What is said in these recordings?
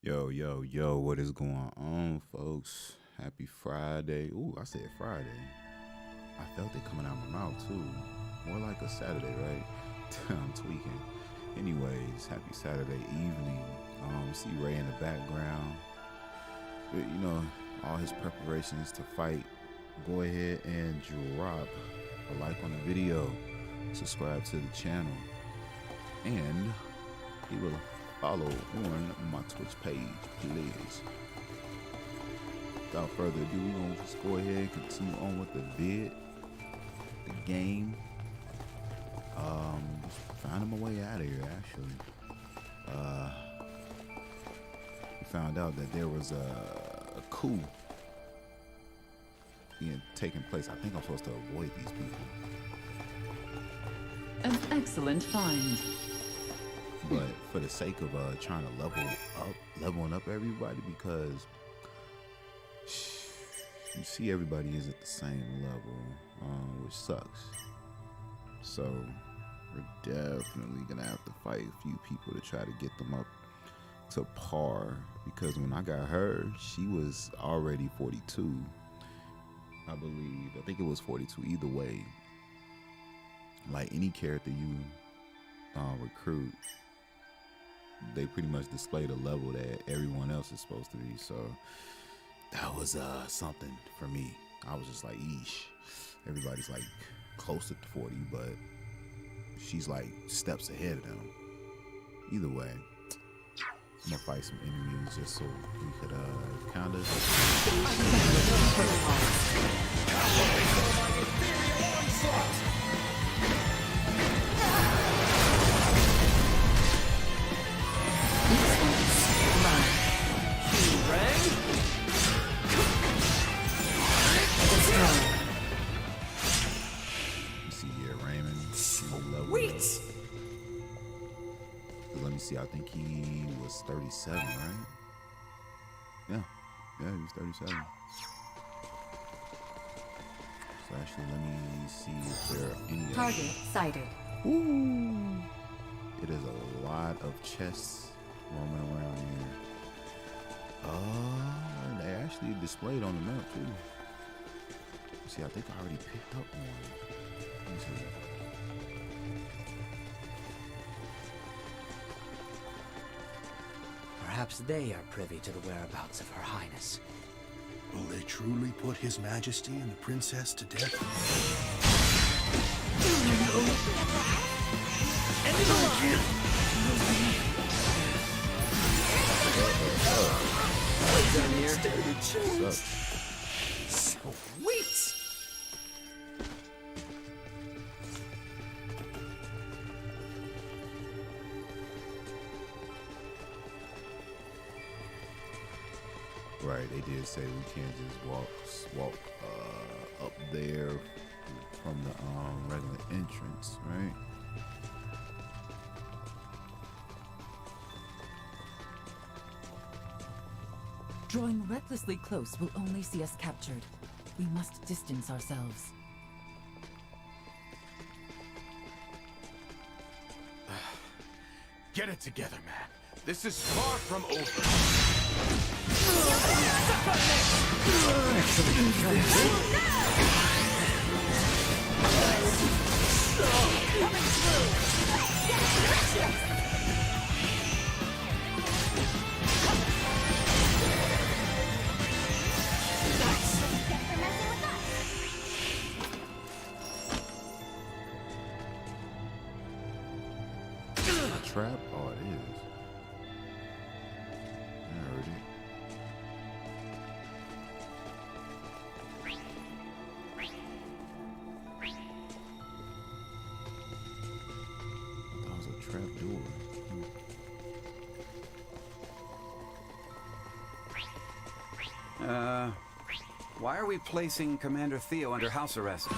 Yo, yo, yo, what is going on, folks? Happy Friday. Ooh, I said Friday. I felt it coming out my mouth, too. More like a Saturday, right? I'm tweaking. Anyways, happy Saturday evening. See Ray in the background. All his preparations to fight. Go ahead and drop a like on the video. Subscribe to the channel. And he will follow on my Twitch page, please. Without further ado, we're gonna just go ahead and continue on with the the game. Just finding my way out of here, actually. We found out that there was a coup taking place. I think I'm supposed to avoid these people. An excellent find. But for the sake of trying to leveling up everybody, because you see everybody is at the same level, which sucks. So we're definitely gonna have to fight a few people to try to get them up to par, because when I got her, she was already 42, I believe. I think it was 42. Either way, like any character you recruit, they pretty much display the level that everyone else is supposed to be. So that was something for me. I was just like, eesh. Everybody's like close to 40, but she's like steps ahead of them. Either way, I'm gonna fight some enemies just so we could kind of see. I think he was 37, right? Yeah, he was 37. So actually, let me see if there are any target sighted. Ooh, it is a lot of chests roaming around here. They actually displayed on the map too. See, I think I already picked up one. Let me see. Perhaps they are privy to the whereabouts of Her Highness. Will they truly put His Majesty and the Princess to death? Sweet! Right, they did say we can't just walk up there from the regular entrance, right? Drawing recklessly close will only see us captured. We must distance ourselves. Get it together, man. This is far from over. A trap? Oh, it is. I heard it. That was a trap door. Why are we placing Commander Theo under house arrest?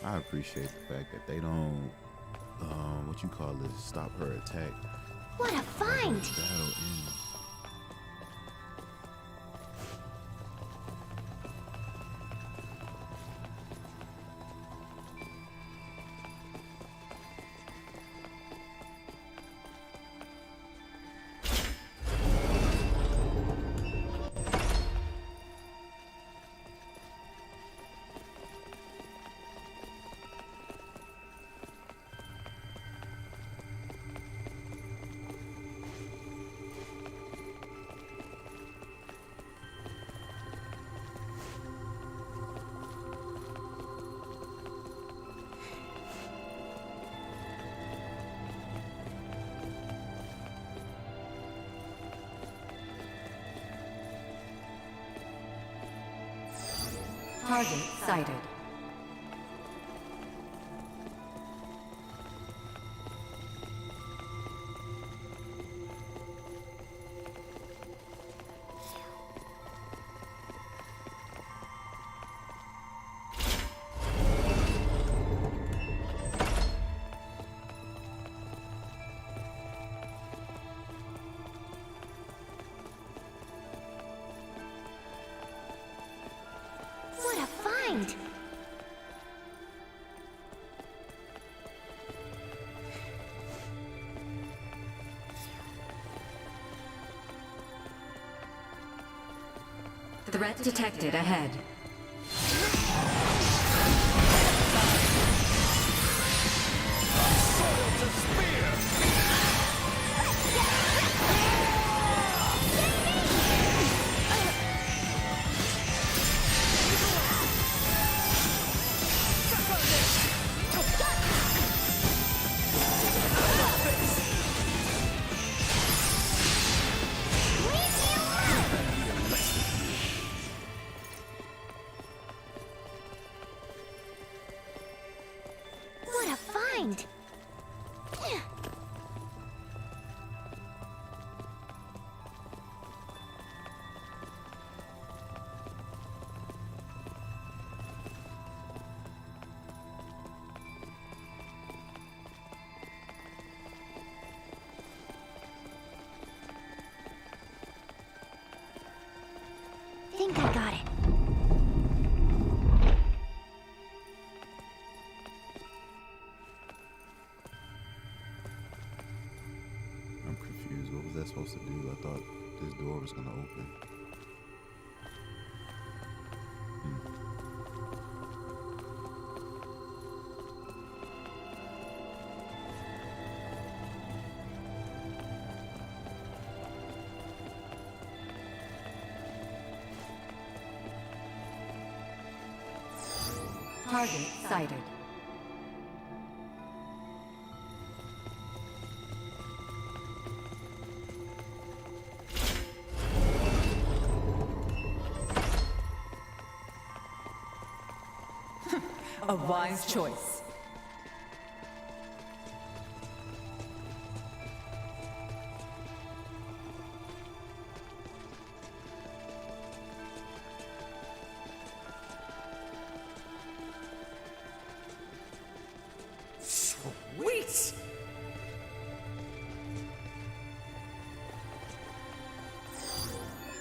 I appreciate the fact that they don't, what you call this, stop her attack. What a find! Battle ends. Target sighted. What a find! Threat detected ahead. What a find! Think I got it. I'm confused. What was that supposed to do? I thought this door was gonna open. Target sighted. A wise choice. Sweet!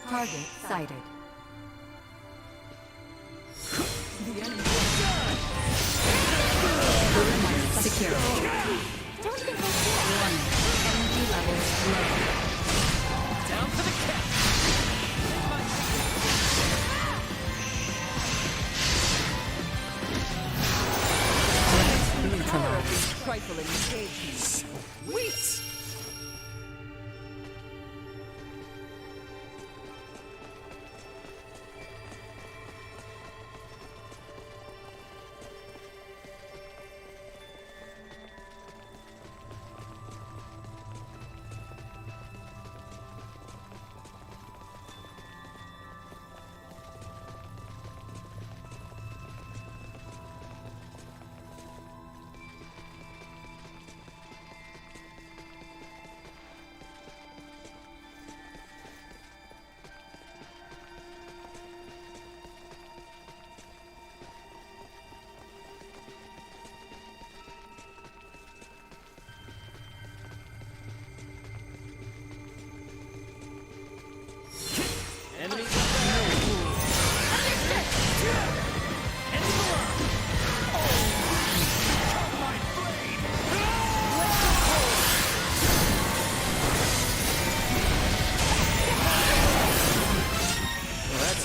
Target sighted. The enemy. Perimeter secure. Don't think I should. Warning. Energy levels low. Down for the count! Neutralized. Trifling engagement. Sweet!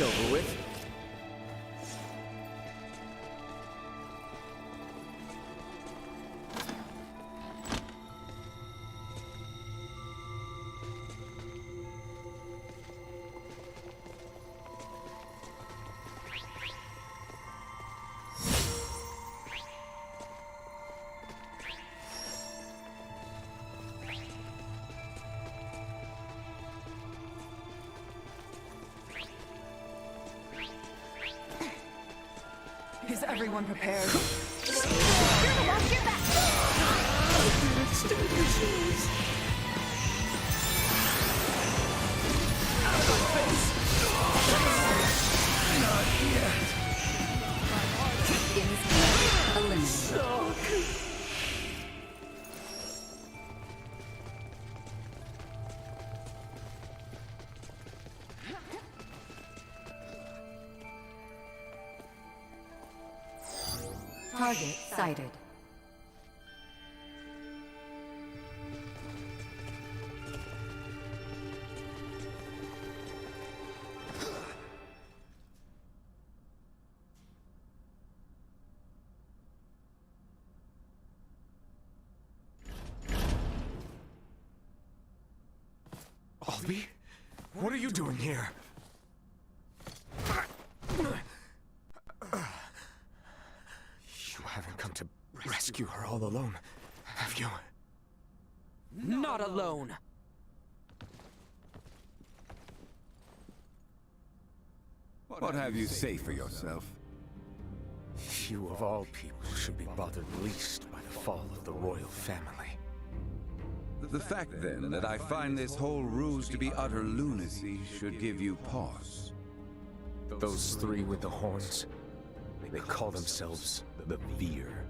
over with. Is everyone prepared? Watch your back! Eliminated. Target sighted. Albie? What are you doing here? You haven't come to rescue her all alone, have you? Not alone. What have you say for yourself? You of all people should be bothered least by the fall of the royal family. The fact, then, that I find this whole ruse to be utter lunacy should give you pause. Those three with the horns, they call themselves the Veer.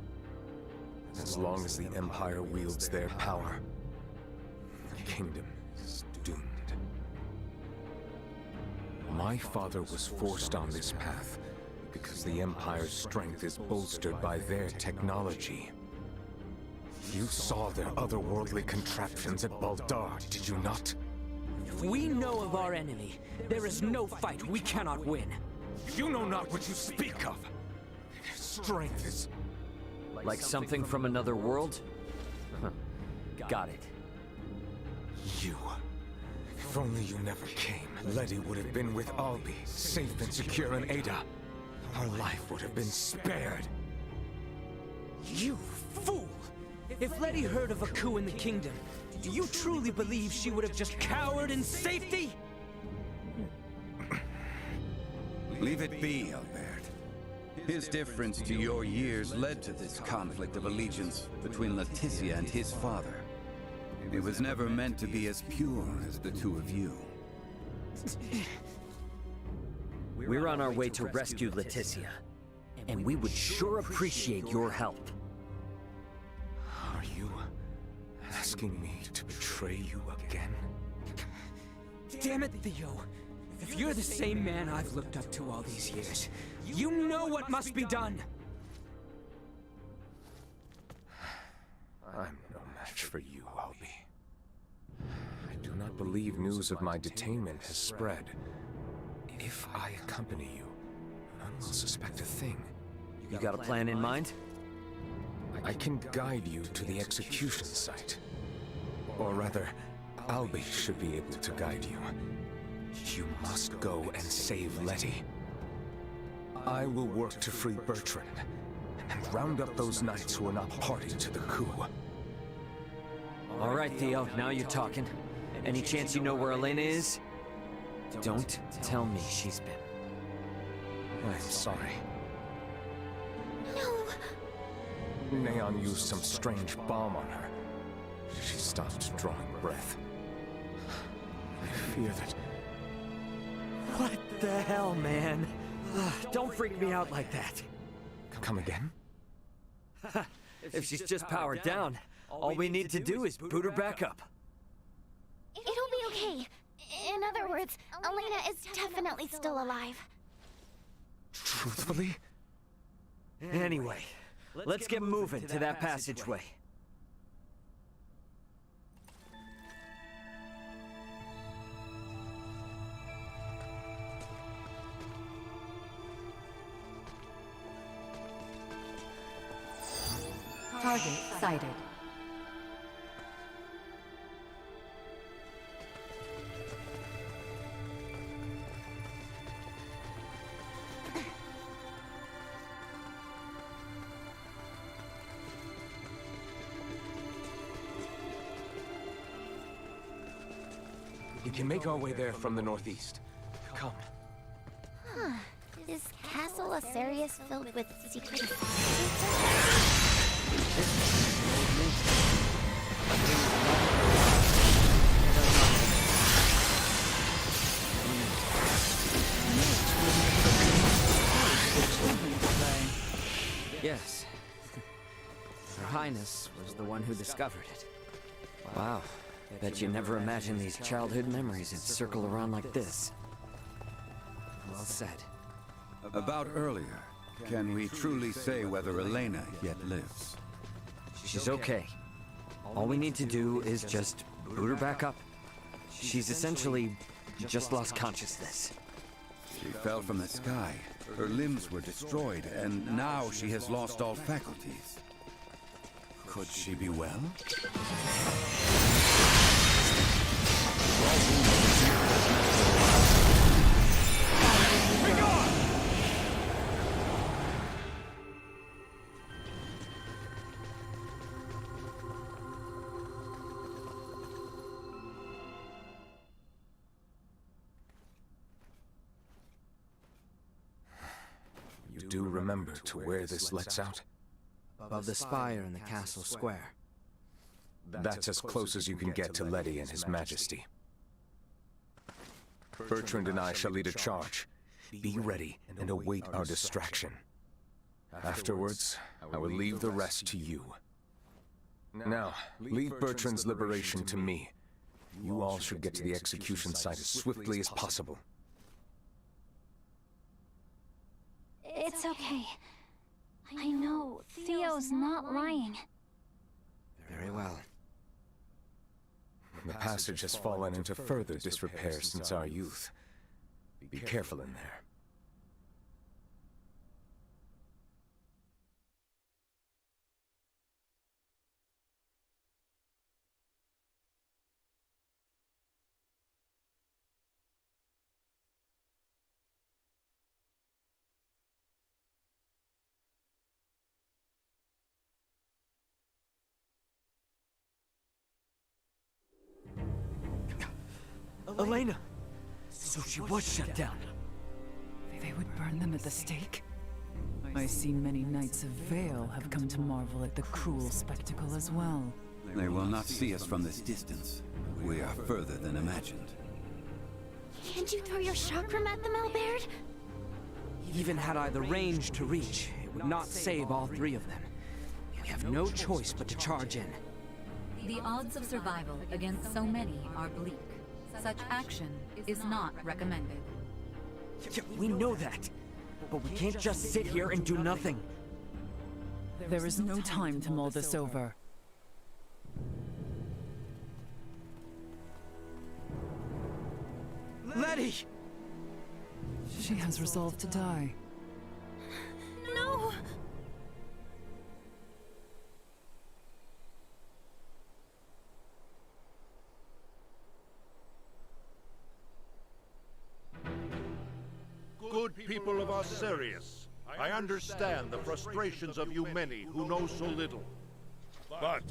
As long as the Empire wields their power, the kingdom is doomed. My father was forced on this path because the Empire's strength is bolstered by their technology. You saw their otherworldly contraptions at Baldar, did you not? If we know of our enemy, there is no fight we cannot win. You know not what you speak of. Their strength is... Like something from another world? Huh. Got it. You. If only you never came, Letty would have been with Albie, safe and secure in Ada. Her life would have been spared. You fool! If Letty heard of a coup in the kingdom, do you truly believe she would have just cowered in safety? Leave it be, Albert. His difference to your years led to this conflict of allegiance between Leticia and his father. It was never meant to be as pure as the two of you. We're on our way to rescue Leticia, and we would sure appreciate your help. Are you asking me to betray you again? Damn it, Theo! If you're the same man I've looked up to all these years, you know what must be done! I'm no match for you, Albie. I do not believe news of my detainment has spread. If I accompany you, none will suspect a thing. You got a plan in mind? I can guide you to the execution site. Or rather, Albie should be able to guide you. You must go and save Letty. I will work to free Bertrand, and round up those knights who are not party to the coup. All right, Theo, now you're talking. Any chance you know where Elena is? Don't tell me she's been... I'm sorry. No. Neon used some strange bomb on her. She stopped drawing breath. I fear that... What the hell, man? Don't freak me out like that. Come again? If she's just powered down, all we need to do is boot her back up. It'll be okay. In other words, Elena is definitely still alive. Truthfully? Anyway, let's get moving to that passageway. Target sighted. We can make our way there from the northeast. Come. Huh. Is Castle Asarius filled with secret Yes. Her Highness was the one who discovered it. Wow. Bet you never imagined these childhood memories would circle around like this. Well said. About earlier, can we truly say whether Elena yet lives? She's okay. All we need to do is just boot her back up. She's essentially just lost consciousness. She fell from the sky. Her limbs were destroyed, and now she has lost all faculties. Could she be well? You do remember to where this lets out? Above the spire in the castle square. That's as close as you can get to Letty and His Majesty. Bertrand and I shall lead a charge. Be ready and await our distraction. Afterwards, I will leave the rest to you. Now, leave Bertrand's liberation to me. You all should get to the execution site as swiftly as possible. It's okay. I know Theo's not lying. Very well. The passage has fallen into further disrepair since our youth. Be careful in there. Elena! So she was shut down. They would burn them at the stake? I see many knights of Vale have come to marvel at the cruel spectacle as well. They will not see us from this distance. We are further than imagined. Can't you throw your chakram at them, Albert? Even had I the range to reach, it would not save all three of them. We have no choice but to charge in. The odds of survival against so many are bleak. Such action is not recommended. Yeah, we know that, but we can't just sit here and do nothing. There is no time to mull this over. Letty! She has resolved to die. No! Good people of Asarius, I understand the frustrations of you many who know so little. But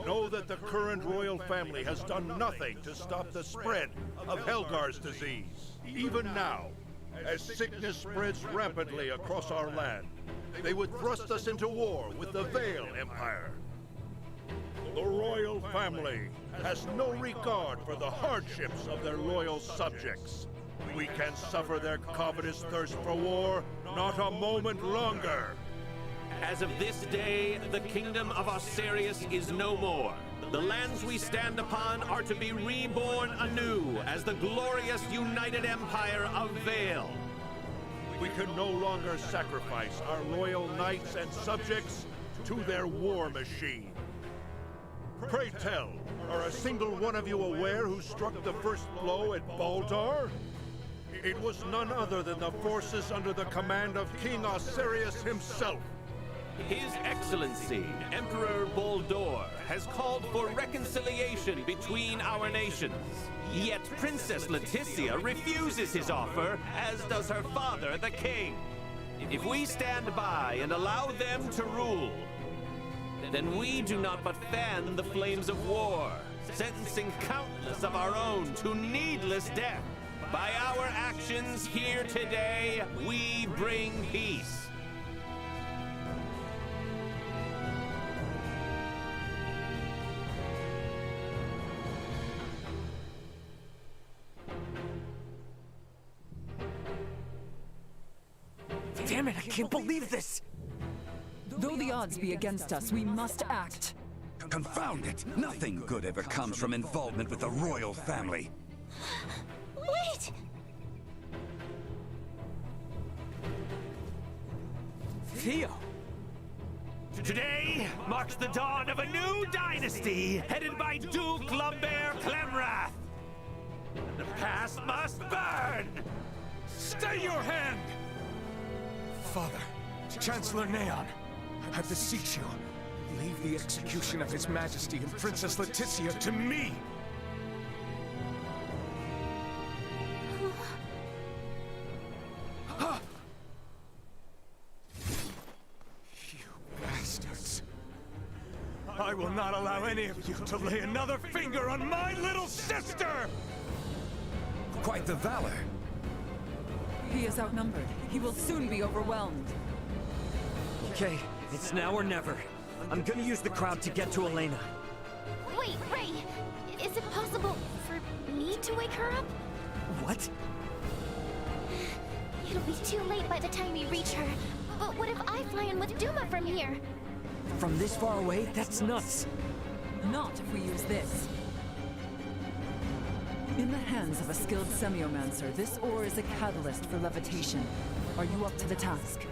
know that the current royal family has done nothing to stop the spread of Helgar's disease. Even now, as sickness spreads rapidly across our land, they would thrust us into war with the Vale Empire. The royal family has no regard for the hardships of their loyal subjects. We can suffer their covetous thirst for war not a moment longer. As of this day, the kingdom of Asarius is no more. The lands we stand upon are to be reborn anew as the glorious united empire of Vale. We can no longer sacrifice our loyal knights and subjects to their war machine. Pray tell, are a single one of you aware who struck the first blow at Baldar? It was none other than the forces under the command of King Asarius himself. His Excellency, Emperor Boldor, has called for reconciliation between our nations. Yet Princess Leticia refuses his offer, as does her father, the king. If we stand by and allow them to rule, then we do not but fan the flames of war, sentencing countless of our own to needless death. By our actions here today, we bring peace. Damn it, I can't believe this! Though the odds be against us, we must act. Confound it! Nothing good ever comes from involvement with the royal family. Wait! Theo! Today marks the dawn of a new dynasty, headed by Duke Lambert Clemrath. The past must burn! Stay your hand! Father, Chancellor Neon, I beseech you, leave the execution of His Majesty and Princess Leticia to me! You bastards! I will not allow any of you to lay another finger on my little sister! Quite the valor. He is outnumbered. He will soon be overwhelmed. Okay, it's now or never. I'm gonna use the crowd to get to Elena. Wait, Ray! Is it possible for me to wake her up? What? It'll be too late by the time we reach her. But what if I fly in with Duma from here? From this far away? That's nuts! Not if we use this. In the hands of a skilled semiomancer, this ore is a catalyst for levitation. Are you up to the task?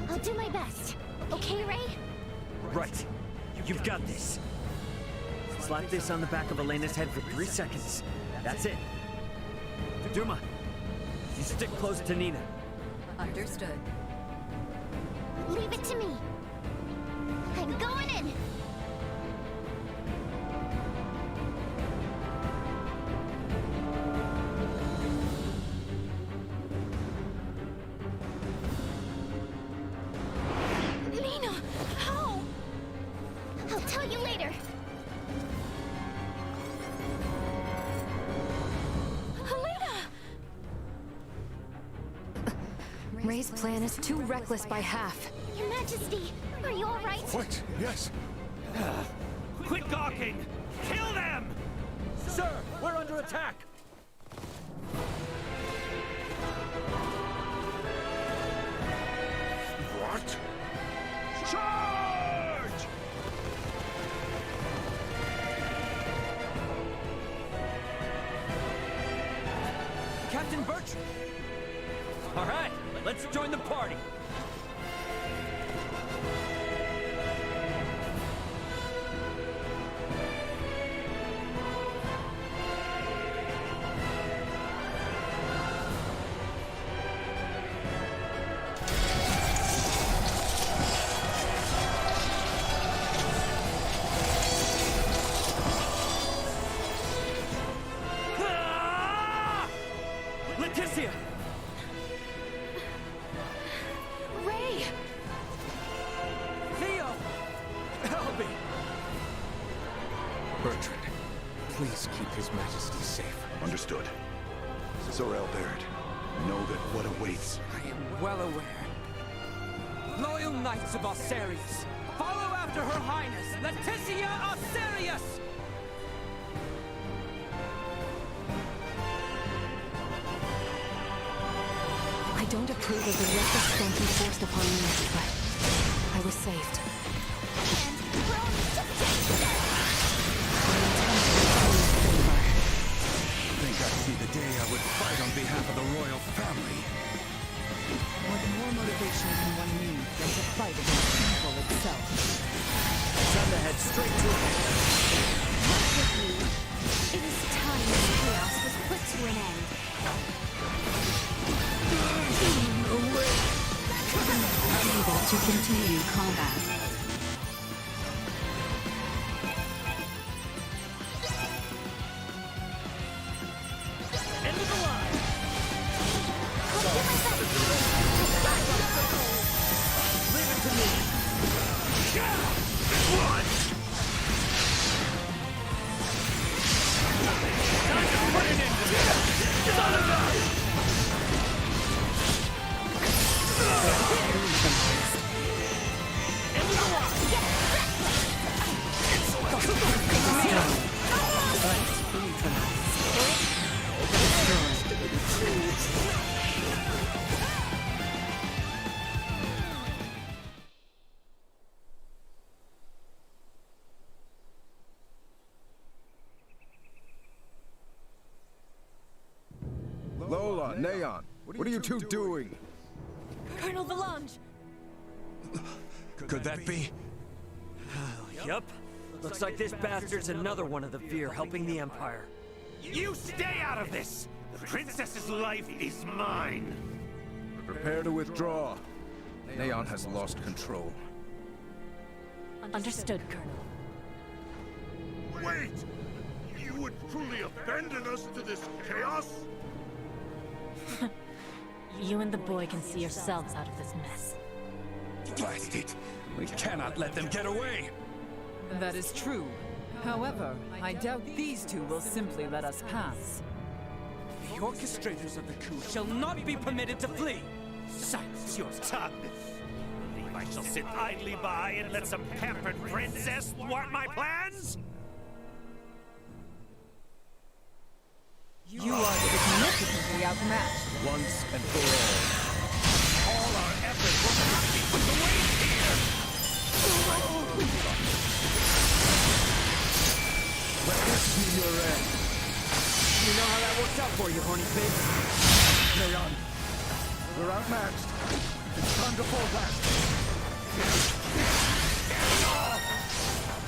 I'll do my best. Okay, Ray? Right. You've got this. Slap this on the back of Elena's head for 3 seconds. That's it. Duma, you stick close to Nina. Understood. Leave it to me. I'm going in! Nina! How? I'll tell you later. Helena! Ray's plan is too reckless by half. Your Majesty, are you all right? What? Yes. Quit gawking! Kill them! Sir, we're under attack! What? Charge! Captain Bertrand! All right, let's join the party! Leticia! Ray! Theo! Albie! Bertrand, please keep His Majesty safe. Understood. Zor-El Barrett, know that what awaits. I am well aware. Loyal Knights of Osarius, follow after Her Highness, Leticia Osarius! I don't approve of the reckless stunt he forced upon me, but I was saved. And we're only just getting started! Think I'd see the day I would fight on behalf of the royal family. What more motivation can one need than to fight against evil itself? Time to head straight to it. It is time this chaos was put to an end. Evil To continue combat. End of the line! Leave it to me! One! Time to put it into this! Son of a... End of the line! Lola, Neon, what are you two doing? Colonel Valange! Could that be? Yup. Looks like this bastard's another one of the Veer helping the Empire. You stay out of this! The princess's life is mine! Prepare to withdraw. Neon has lost control. Understood, Colonel. Wait! You would truly abandon us to this chaos? You and the boy can see yourselves out of this mess. Blast it! We cannot let them get away! That is true. However, I doubt these two will simply let us pass. The orchestrators of the coup shall not be permitted to flee! Silence your tongue! Believe I shall sit idly by and let some pampered princess thwart my plans? You are significantly outmatched. Once and for all. All our efforts will not be put to waste here! Let this be your end. You know how that worked out for you, horny pig? Neon, we're outmatched. It's time to fall back.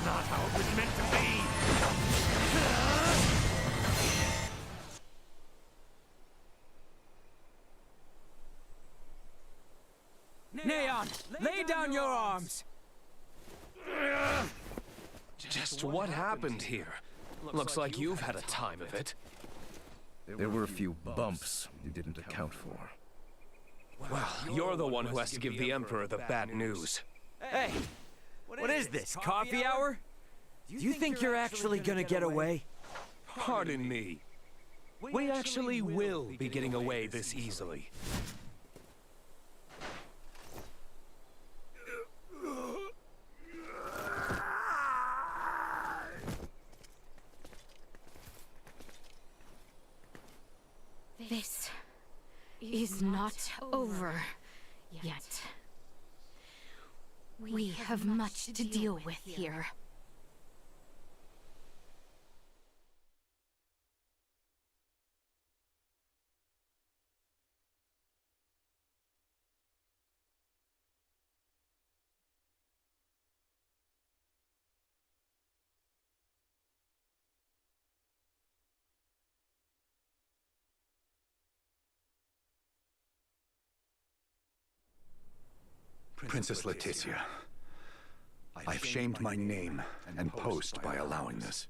Not how it was meant to be! Neon, lay down your arms! Just what happened here? Looks like you've had a time of it. There were a few bumps you didn't account for. Well, you're the one who has to give the Emperor the bad news. Hey! What is this, coffee hour? Do you think you're actually gonna get away? Pardon me. We actually will be getting away this easily. This is not over yet. We have much to deal with here. Princess Leticia, I've shamed my name and post by allowing this.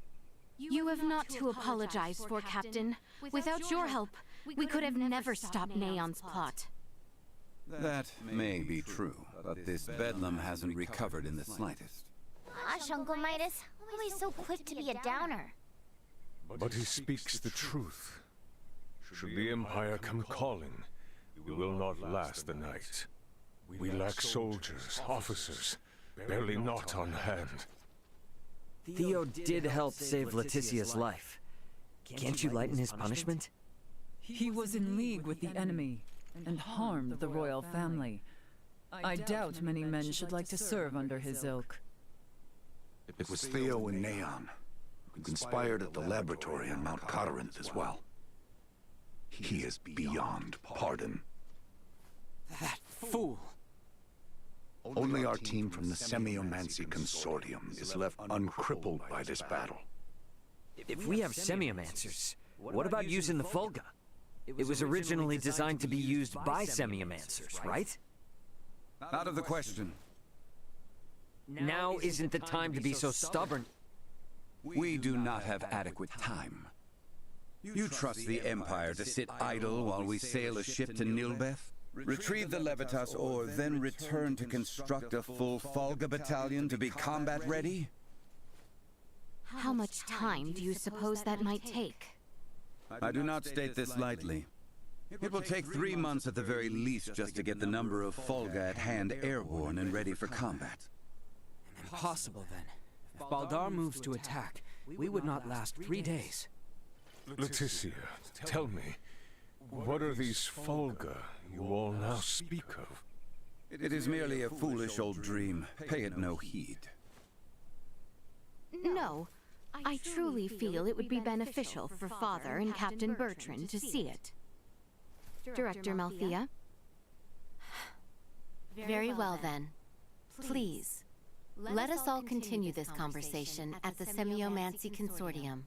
You have not to apologize for, Captain. Without your help, we could have never stopped Neon's plot. That may be true, but this bedlam hasn't recovered in the slightest. Gosh, Uncle Midas, always so quick to be a downer. But he speaks the truth. Should the Empire come calling, we will not last the night. We lack soldiers, officers, barely not on hand. Theo did help save Leticia's life. Can't you lighten his punishment? He was in league with the enemy and harmed the royal family. I doubt many men should like to serve under his ilk. It was Theo and Neon, who conspired at the laboratory on Mount Corinth as well. He is beyond pardon. That fool! Only our team from the Semiomancy Consortium is left uncrippled by this battle. If we have semiomancers, what about using the Fulga? It was originally designed to be used by semiomancers, right? Out of the question. Now isn't the time to be so stubborn. We do not have adequate time. You trust the Empire to sit idle while we sail a ship to Nilbeth? Retrieve the Levitas ore, then return to construct a full Folga battalion to be combat ready? How much time do you suppose that might take? I do not state this lightly. It will take 3 months at the very least just to get the number of Folga at hand airborne and ready for combat. Impossible, then. If Baldar moves to attack, we would not last 3 days. Leticia, tell me, what are these Folga you all now speak of? It is merely a foolish old dream. Pay it no heed. No. I truly feel it would be beneficial for Father and Captain Bertrand to see it. Director Malthea? Very well, then. Please, let us all continue this conversation at the Semiomancy Consortium.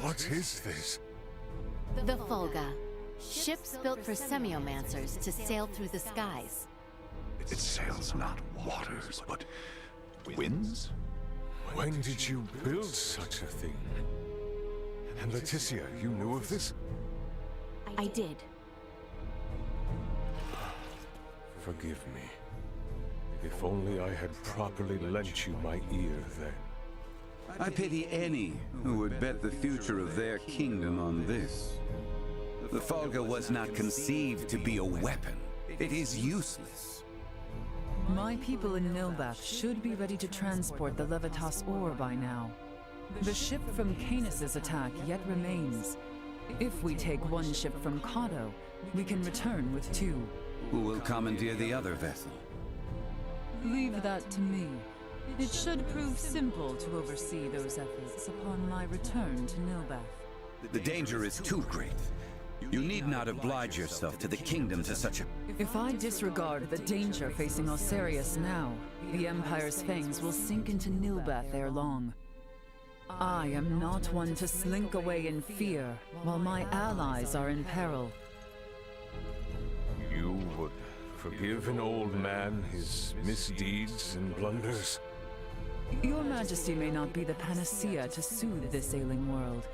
What is this? The Folga. Ships built for semiomancers to sail through the skies. It sails not waters, but winds? When did you build such a thing? And Leticia, you knew of this? I did. Forgive me. If only I had properly lent you my ear then. I pity any who would bet the future of their kingdom on this. The Folga was not conceived to be a weapon. It is useless. My people in Nilbeth should be ready to transport the Levitas ore by now. The ship from Canis' attack yet remains. If we take one ship from Cotto, we can return with 2. Who will commandeer the other vessel? Leave that to me. It should prove simple to oversee those efforts upon my return to Nilbeth. The danger is too great. You need not oblige yourself to the kingdom to such a... If I disregard the danger facing Osarius now, the Empire's fangs will sink into Nilbeth ere long. I am not one to slink away in fear while my allies are in peril. You would forgive an old man his misdeeds and blunders? Your Majesty may not be the panacea to soothe this ailing world,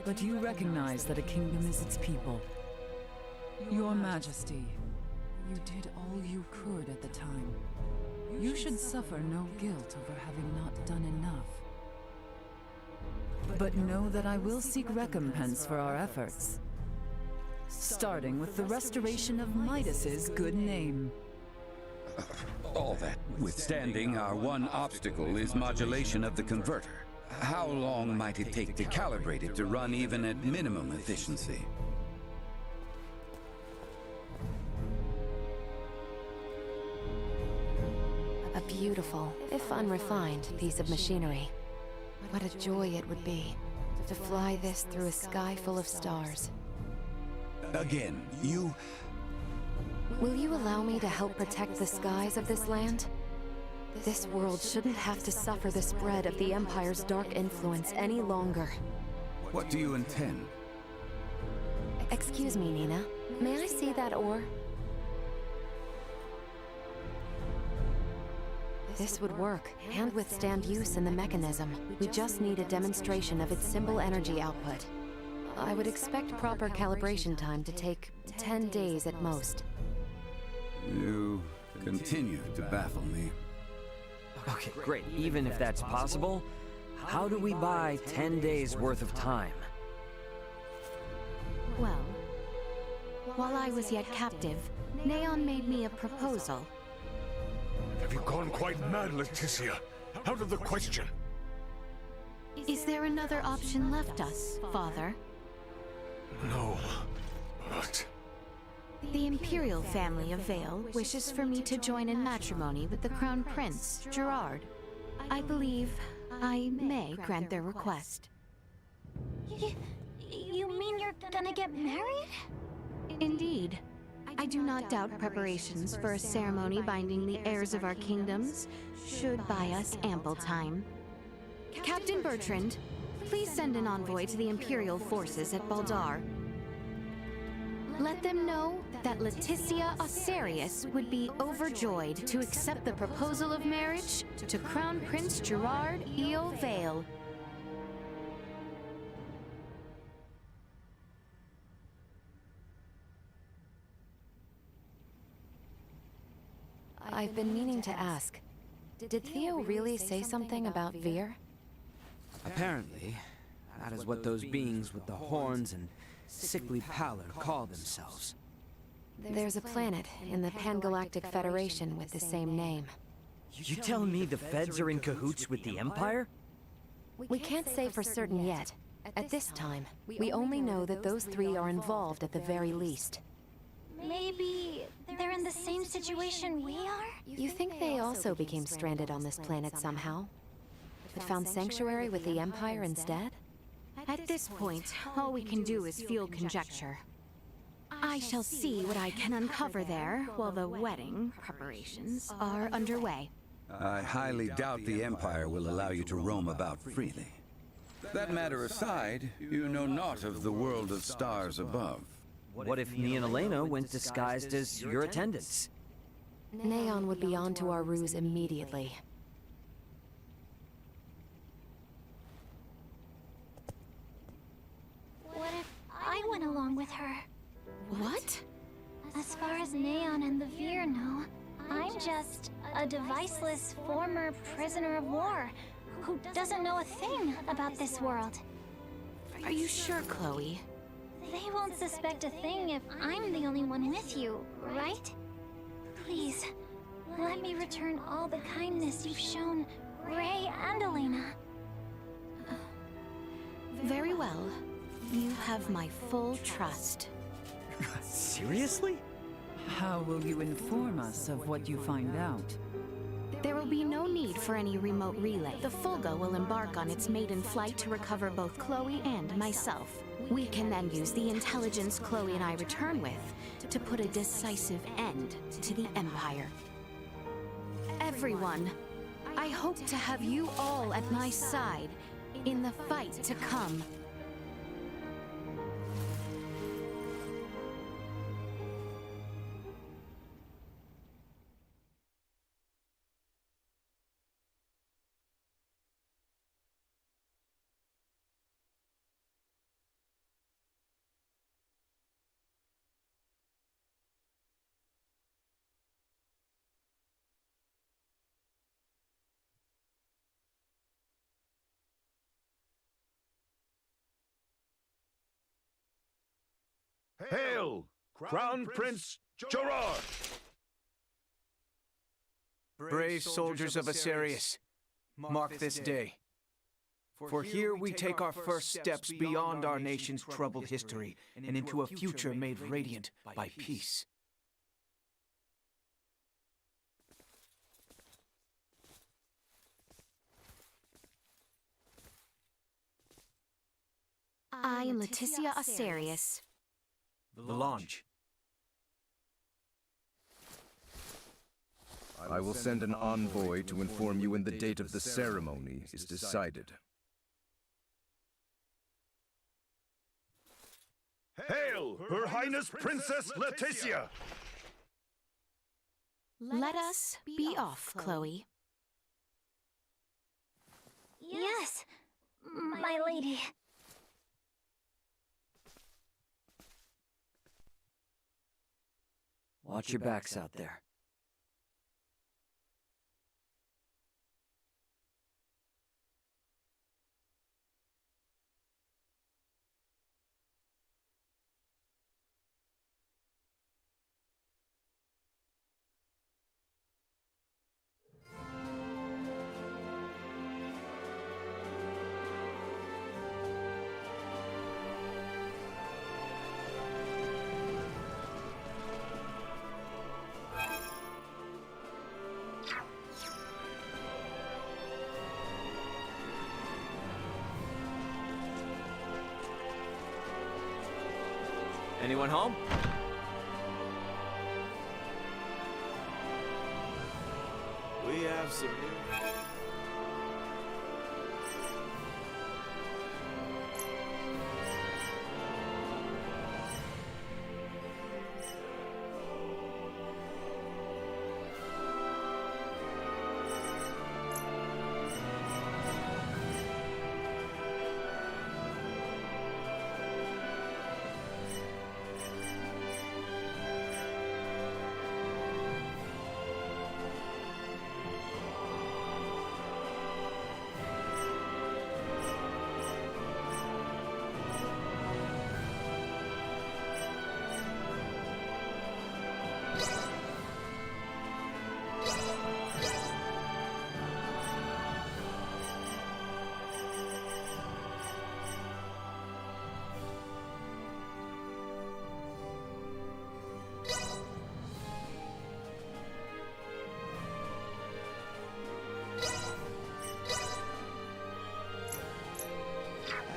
but you recognize that a kingdom is its people. Your Majesty, you did all you could at the time. You should suffer no guilt over having not done enough. But know that I will seek recompense for our efforts. Starting with the restoration of Midas's good name. All that withstanding, our one obstacle is modulation of the converter. How long might it take to calibrate it to run even at minimum efficiency? A beautiful, if unrefined, piece of machinery. What a joy it would be to fly this through a sky full of stars. Again, you... Will you allow me to help protect the skies of this land? This world shouldn't have to suffer the spread of the Empire's dark influence any longer. What do you intend? Excuse me, Nina. May I see that ore? This would work, and withstand use in the mechanism. We just need a demonstration of its symbol energy output. I would expect proper calibration time to take 10 days at most. You continue to baffle me. Okay, great. Even if that's possible, how do we buy 10 days worth of time? Well, while I was yet captive, Neon made me a proposal. Have you gone quite mad, Leticia? Out of the question. Is there another option left us, Father? No, but... The Imperial family of Vale wishes for me to join in matrimony with the Crown Prince, Gerard. I believe I may grant their request. You mean you're gonna get married? Indeed. I do not doubt preparations for a ceremony binding the heirs of our kingdoms should buy us ample time. Captain Bertrand, please send an envoy to the Imperial forces at Baldar. Let them know that Leticia Osarius would be overjoyed to accept the proposal of marriage to Crown Prince Gerard Eo Vale. I've been meaning to ask, did Theo really say something about Vir? Apparently, that is what those beings with the horns and sickly pallor call themselves. There's a planet in the Pan-Galactic Federation with the same name. You telling me the Feds are in cahoots with the Empire? We can't say for certain yet. At this time, we only know that those three are involved at the very least. Maybe they're in the same situation we are? You think they also became stranded on this planet somehow? But found sanctuary with the Empire instead? At this point, all we can do is field conjecture. I shall see what I can uncover there while the wedding preparations are underway. I highly doubt the Empire will allow you to roam about freely. That matter aside, you know naught of the world of stars above. What if me and Elena went disguised as your attendants? Neon would be onto our ruse immediately. What if I went along with her? What? As far as Neon and the Vir know, I'm just a deviceless former prisoner of war who doesn't know a thing about this world. Are you sure, Chloe? They won't suspect a thing if I'm the only one with you, right? Please, let me return all the kindness you've shown Ray and Elena. Very well. You have my full trust. Seriously? How will you inform us of what you find out? There will be no need for any remote relay. The Fulgo will embark on its maiden flight to recover both Chloe and myself. We can then use the intelligence Chloe and I return with to put a decisive end to the Empire. Everyone, I hope to have you all at my side in the fight to come. Hail, Crown Prince Gerard! Brave soldiers of Asarius, mark this day. For here we take our first steps beyond our nation's troubled history and into a future made radiant by peace. I am Leticia Asarius. The launch. I will send an envoy to inform you when the date of the ceremony is decided. Hail, Her Highness Princess Leticia! Let us be off, Chloe. Yes, my lady. Watch your backs out there. Anyone home? We have some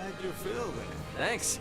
How'd you feel there? Thanks.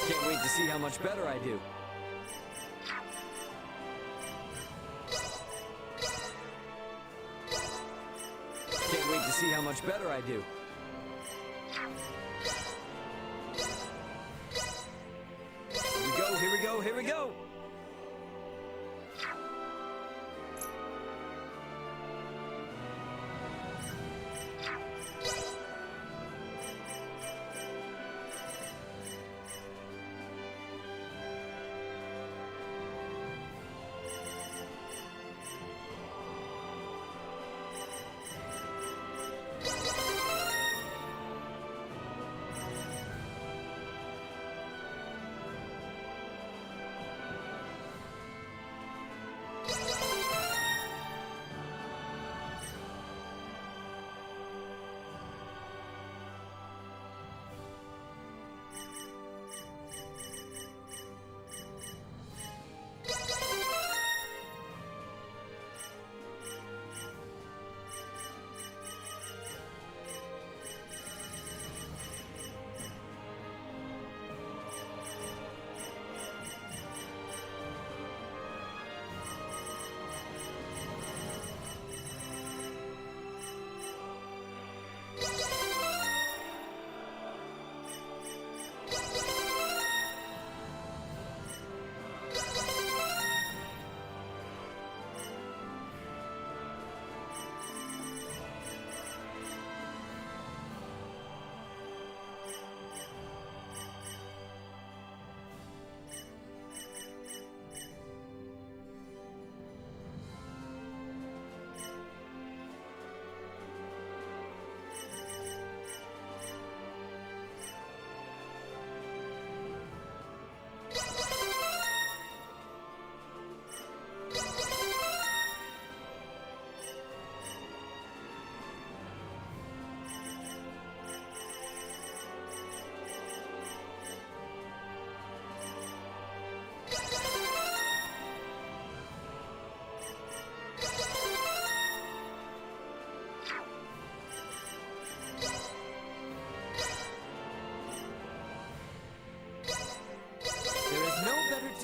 Can't wait to see how much better I do. Can't wait to see how much better I do. Here we go, here we go, here we go!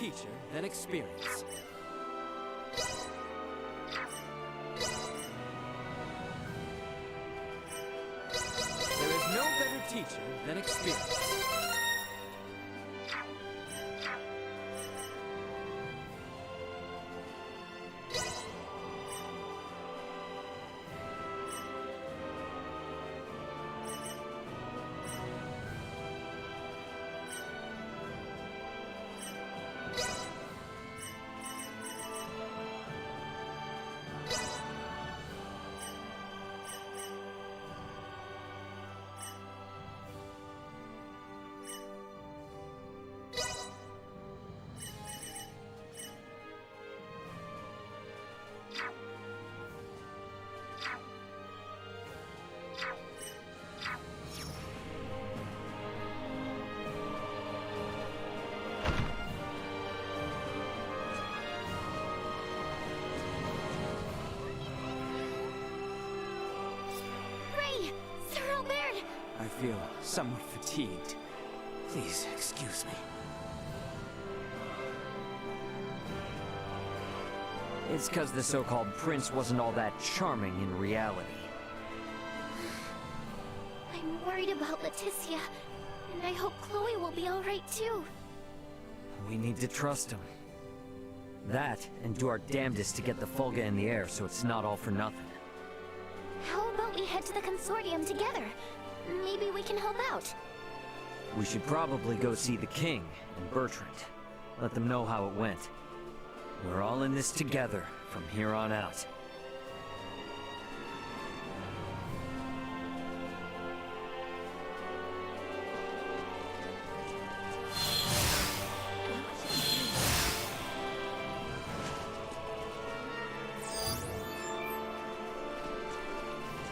teacher than experience. There is no better teacher than experience. I feel somewhat fatigued. Please excuse me. It's because the so-called prince wasn't all that charming in reality. I'm worried about Leticia, and I hope Chloe will be alright too. We need to trust him. That, and do our damnedest to get the Fulga in the air so it's not all for nothing. How about we head to the consortium together? Maybe we can help out. We should probably go see the king and Bertrand. Let them know how it went. We're all in this together from here on out.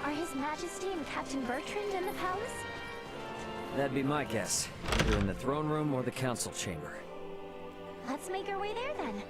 Are His Majesty and Captain Bertrand in the palace? That'd be my guess. Either in the throne room or the council chamber. Let's make our way there then.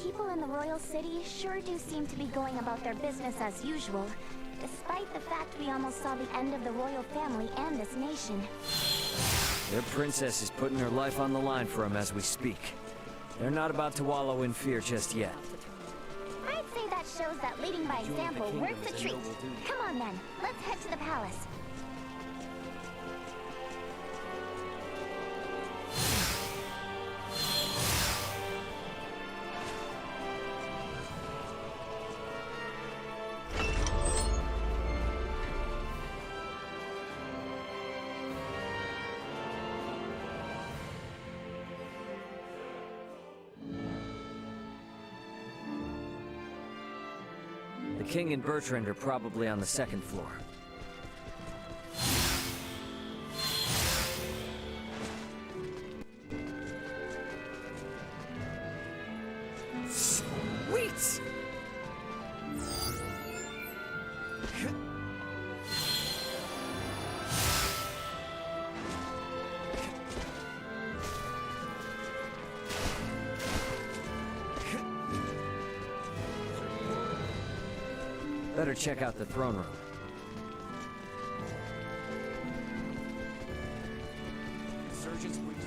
people in the royal city sure do seem to be going about their business as usual, despite the fact we almost saw the end of the royal family and this nation. Their princess is putting her life on the line for them as we speak. They're not about to wallow in fear just yet. I'd say that shows that leading by example worth the treat. Come on then, let's head to the palace. The King and Bertrand are probably on the second floor. Sweet! Better check out the throne room. Insurgents breach.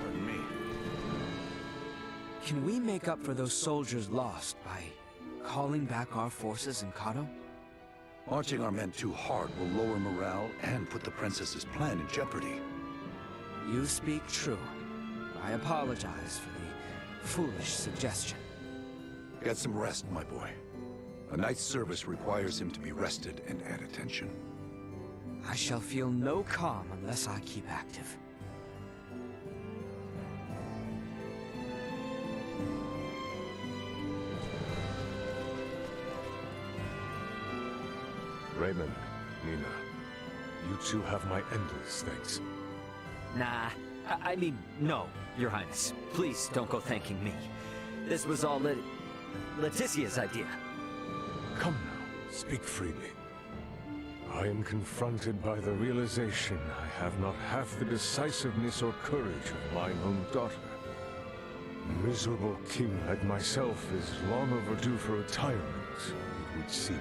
Pardon me. Can we make up for those soldiers lost by calling back our forces in Kato? Marching our men too hard will lower morale and put the princess's plan in jeopardy. You speak true. I apologize for the foolish suggestion. Get some rest, my boy. A night's service requires him to be rested and at attention. I shall feel no calm unless I keep active. Raymond, Nina, you two have my endless thanks. Nah, I mean, no, Your Highness. Please don't go thanking me. This was all Leticia's idea. Come now, speak freely. I am confronted by the realization I have not half the decisiveness or courage of mine own daughter. A miserable king like myself is long overdue for retirement, it would seem.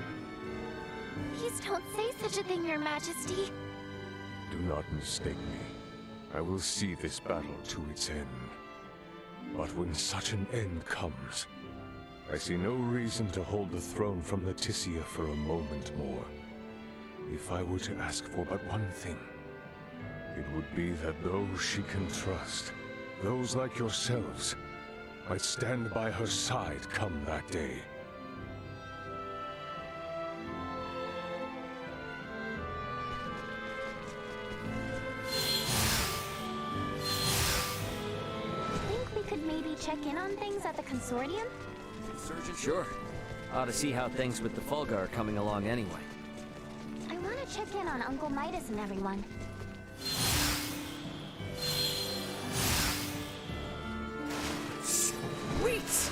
Please don't say such a thing, Your Majesty. Do not mistake me. I will see this battle to its end. But when such an end comes, I see no reason to hold the throne from Leticia for a moment more. If I were to ask for but one thing, it would be that those she can trust, those like yourselves, might stand by her side come that day. Check in on things at the consortium? Sure. Ought to see how things with the Fulga are coming along anyway. I want to check in on Uncle Midas and everyone. Sweet!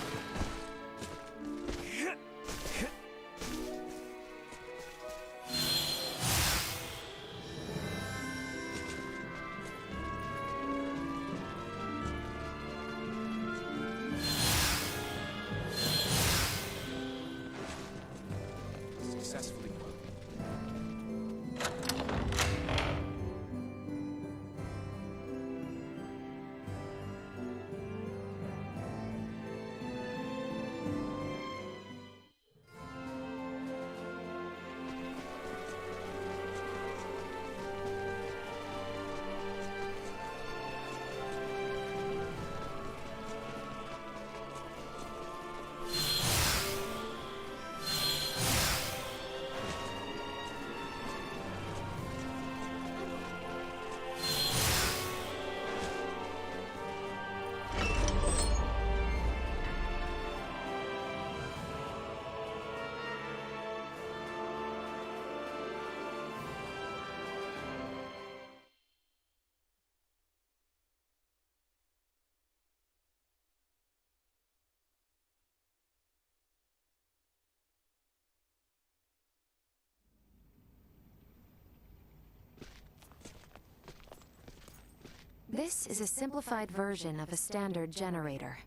This is a simplified version of a standard generator.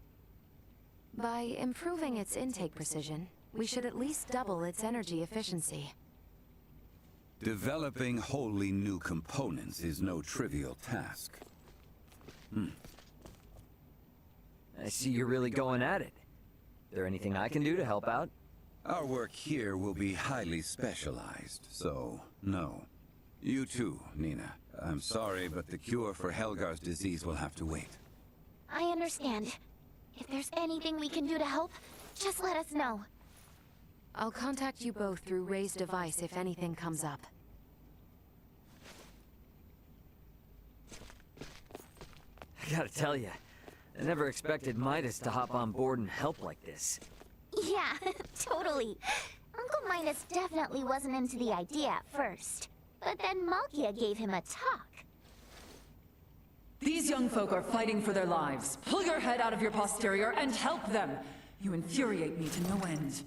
By improving its intake precision, we should at least double its energy efficiency. Developing wholly new components is no trivial task. I see you're really going at it. Is there anything I can do to help out? Our work here will be highly specialized, so no. You too, Nina. I'm sorry, but the cure for Helgar's disease will have to wait. I understand. If there's anything we can do to help, just let us know. I'll contact you both through Ray's device if anything comes up. I gotta tell you, I never expected Midas to hop on board and help like this. Yeah, totally. Uncle Midas definitely wasn't into the idea at first. But then Malkia gave him a talk. These young folk are fighting for their lives. Pull your head out of your posterior and help them. You infuriate me to no end.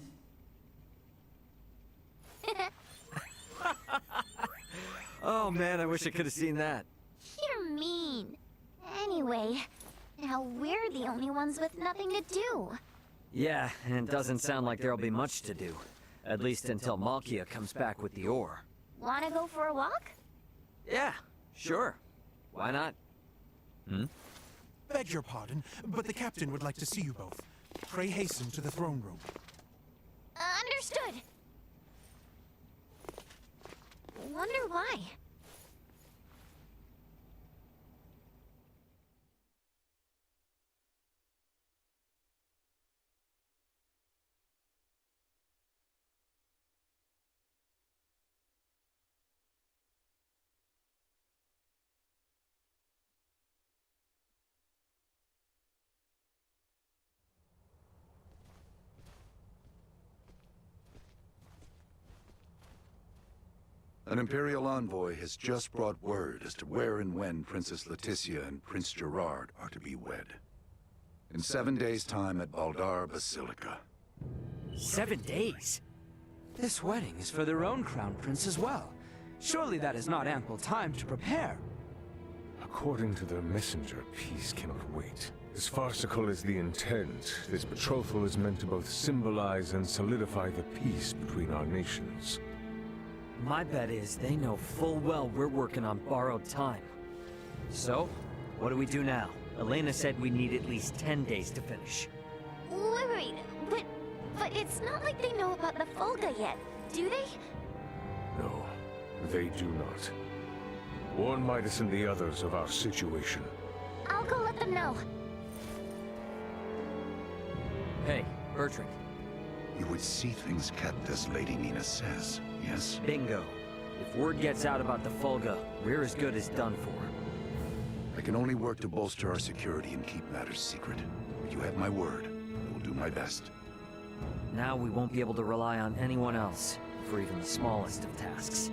Oh man, I wish I could have seen that. You're mean. Anyway, now we're the only ones with nothing to do. Yeah, and it doesn't sound like there'll be much to do. At least until Malkia comes back with the ore. Wanna go for a walk? Yeah, sure. Why not? Beg your pardon, but the captain would like to see you both. Pray hasten to the throne room. Understood. Wonder why. An Imperial envoy has just brought word as to where and when Princess Leticia and Prince Gerard are to be wed. In 7 days' time at Baldar Basilica. 7 days? This wedding is for their own crown prince as well. Surely that is not ample time to prepare. According to the messenger, peace cannot wait. As farcical as the intent, this betrothal is meant to both symbolize and solidify the peace between our nations. My bet is they know full well we're working on borrowed time. So, what do we do now? Elena said we need at least 10 days to finish. Wait, but it's not like they know about the Folga yet, do they? No, they do not. Warn Midas and the others of our situation. I'll go let them know. Hey, Bertrand. You would see things kept as Lady Nina says, yes? Bingo. If word gets out about the Folga, we're as good as done for. I can only work to bolster our security and keep matters secret. But you have my word. I will do my best. Now we won't be able to rely on anyone else for even the smallest of tasks.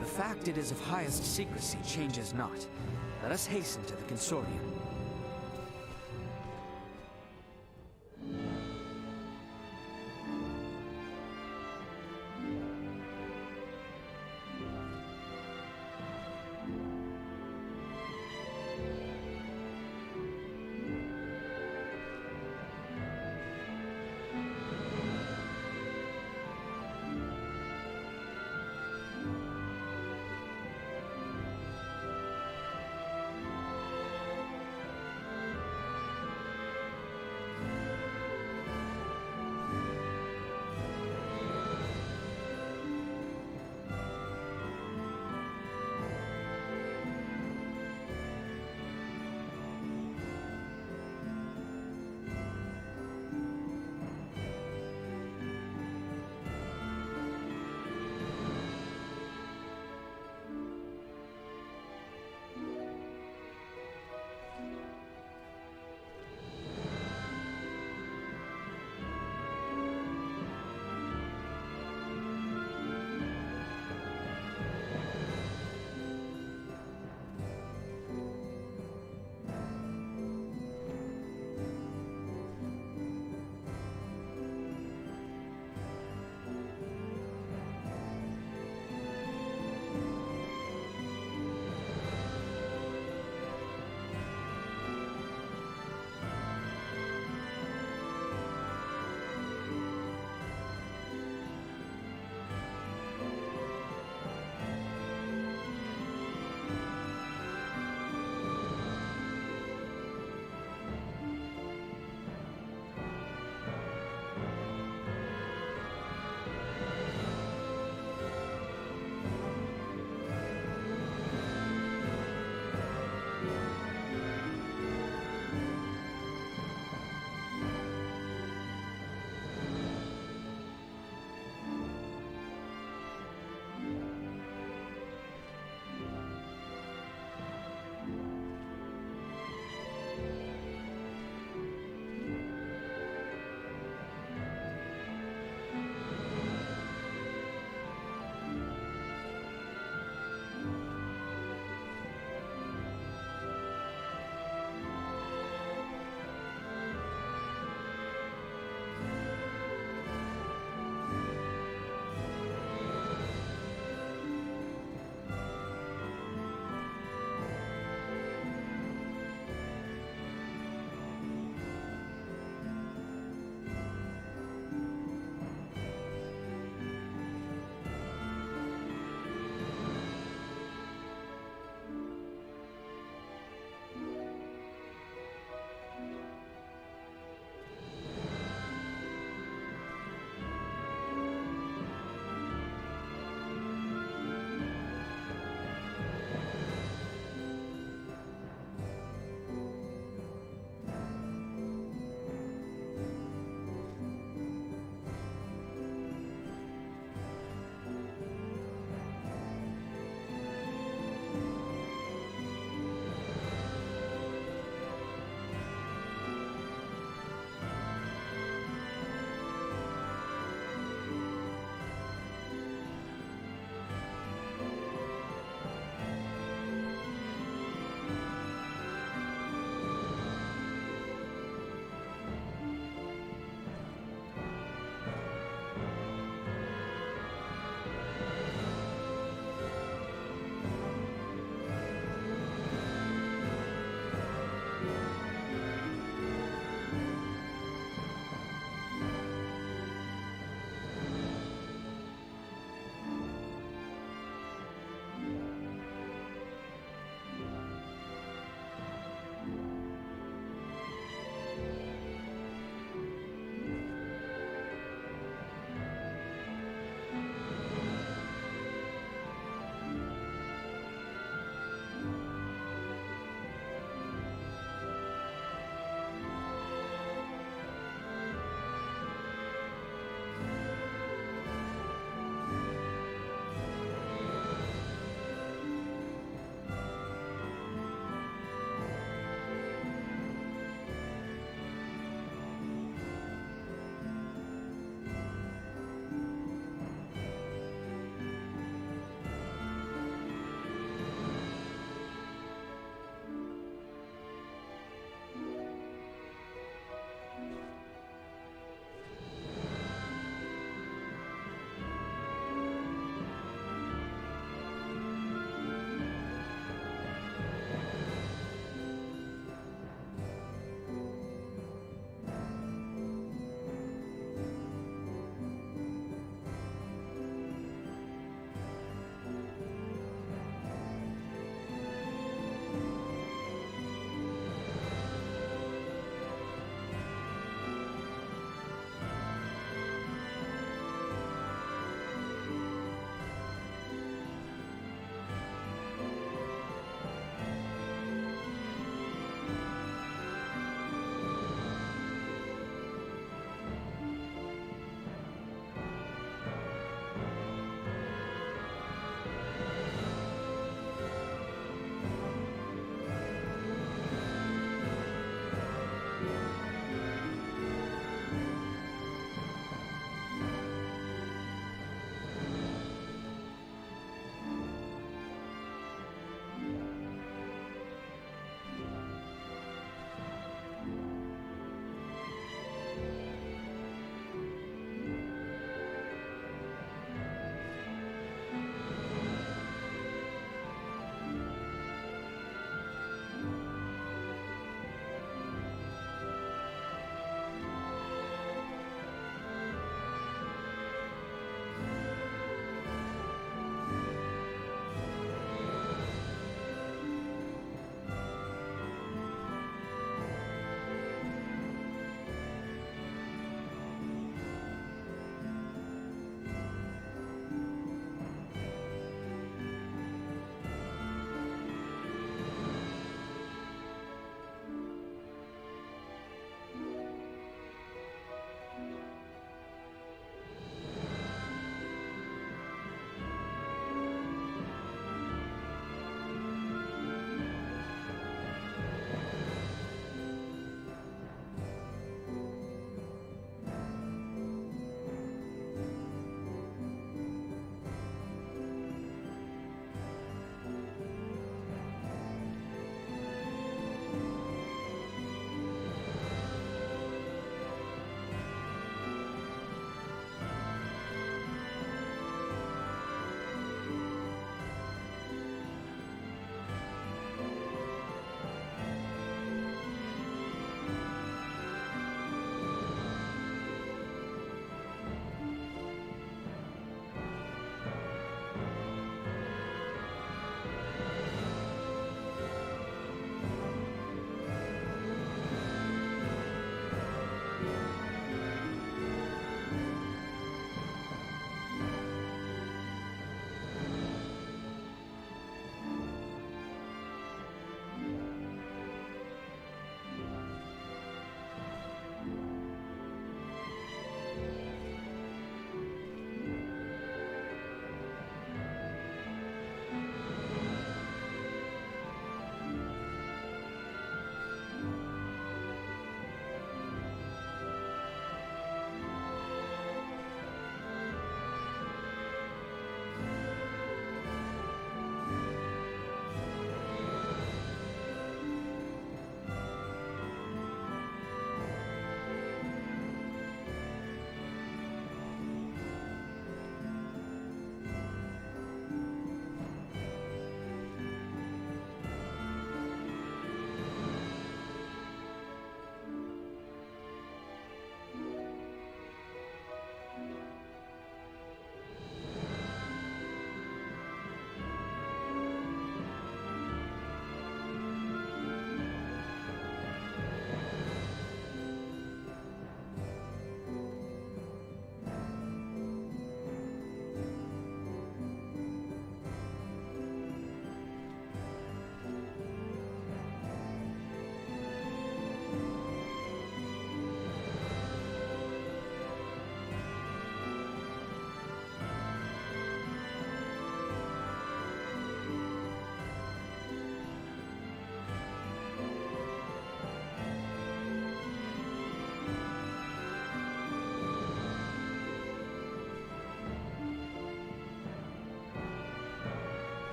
The fact it is of highest secrecy changes not. Let us hasten to the Consorium.